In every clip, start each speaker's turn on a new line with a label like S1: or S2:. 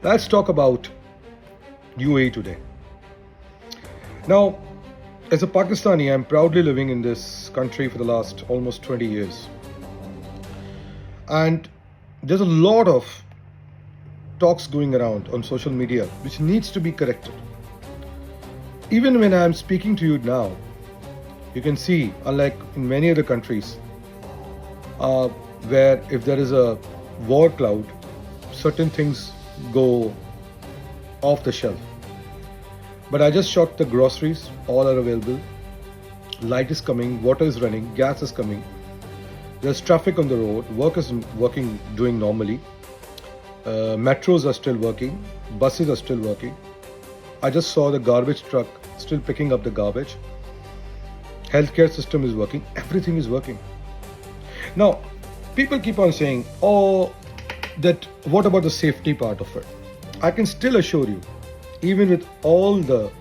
S1: Let's talk about UAE today. Now, as a Pakistani, I'm proudly living in this country for the last almost 20 years. And there's a lot of talks going around on social media which needs to be corrected. Even when I'm speaking to you now, you can see, unlike in many other countries, where if there is a war cloud, certain things go off the shelf. But I just shot the groceries, all are available. Light is coming, water is running, gas is coming. There's traffic on the road, work is doing normally. Metros are still working, buses are still working. I just saw the garbage truck still picking up the garbage. Healthcare system is working, everything is working. Now, people keep on saying, oh, that what about the safety part of it? I can still assure you, even with all the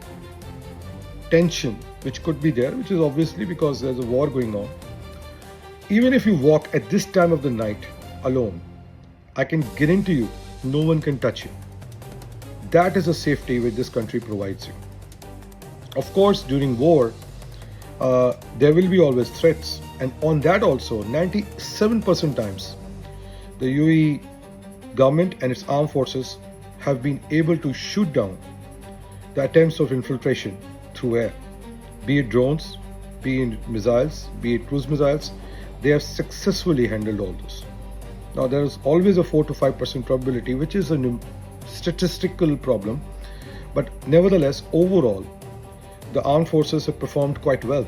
S1: tension which could be there, which is obviously because there's a war going on, even if you walk at this time of the night alone, I can guarantee you, no one can touch you. That is a safety which this country provides you. Of course, during war, there will be always threats, and on that also, 97% times, the UAE government and its armed forces have been able to shoot down the attempts of infiltration through air, be it drones, be it missiles, be it cruise missiles. They have successfully handled all this. Now, there is always a 4 to 5% probability, which is a statistical problem, but nevertheless, overall, the armed forces have performed quite well.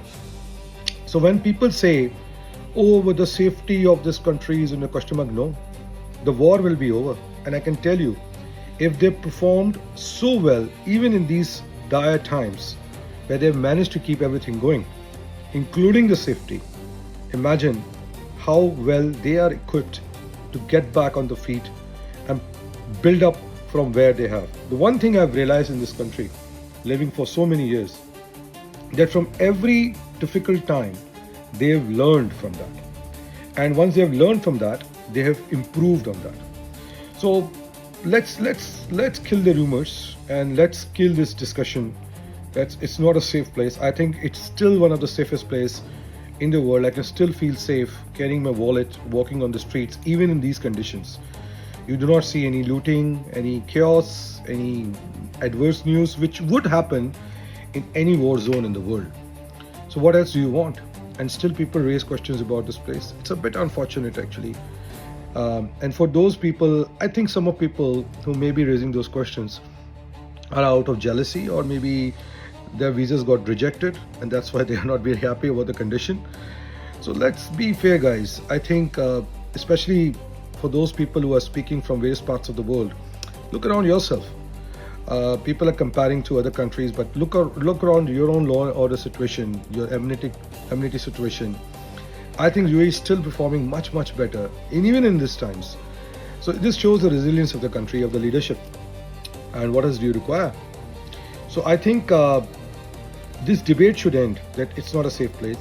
S1: So when people say, oh, but the safety of this country is in a question mark, no, the war will be over. And I can tell you, if they performed so well, even in these dire times, where they've managed to keep everything going, including the safety, imagine how well they are equipped to get back on the feet and build up from where they have. The one thing I've realized in this country, living for so many years, that from every difficult time, they have learned from that. And once they have learned from that, they have improved on that. So let's kill the rumors and let's kill this discussion that it's not a safe place. I think it's still one of the safest places in the world. I can still feel safe carrying my wallet, walking on the streets, even in these conditions. You do not see any looting, any chaos, any adverse news, which would happen in any war zone in the world. So what else do you want? And still people raise questions about this place. It's a bit unfortunate actually. And for those people, I think some of people who may be raising those questions are out of jealousy, or maybe their visas got rejected and that's why they are not very happy about the condition. So let's be fair, guys. I think especially for those people who are speaking from various parts of the world, look around yourself. People are comparing to other countries, but look around your own law and order situation, your amenity situation. I think UAE is still performing much better, and even in these times. So this shows the resilience of the country, of the leadership, and what else do you require? So I think this debate should end, that it's not a safe place.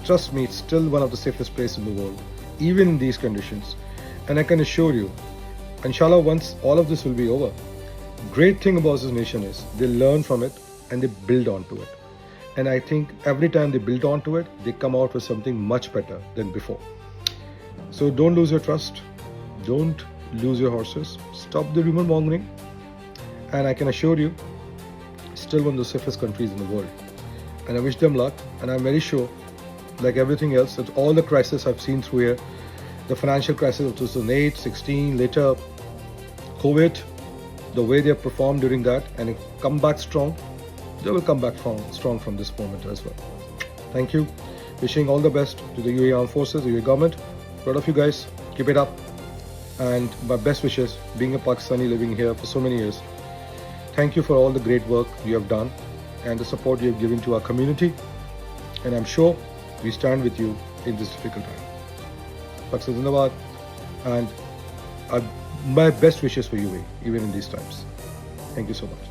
S1: Trust me, it's still one of the safest places in the world, even in these conditions. And I can assure you, inshallah, once all of this will be over, great thing about this nation is they learn from it and they build onto it. And I think every time they build onto it, they come out with something much better than before. So don't lose your trust. Don't lose your horses. Stop the rumor mongering. And I can assure you, still one of the safest countries in the world. And I wish them luck. And I'm very sure, like everything else, that all the crises I've seen through here, the financial crisis of 2008, 16, later COVID, the way they have performed during that and come back strong, they will come back strong from this moment as well. Thank you. Wishing all the best to the UAE Armed Forces, the UAE government. Proud of you guys. Keep it up. And my best wishes, being a Pakistani living here for so many years. Thank you for all the great work you have done and the support you have given to our community. And I'm sure we stand with you in this difficult time. Pakistan Zindabad, and my best wishes for UAE, even in these times. Thank you so much.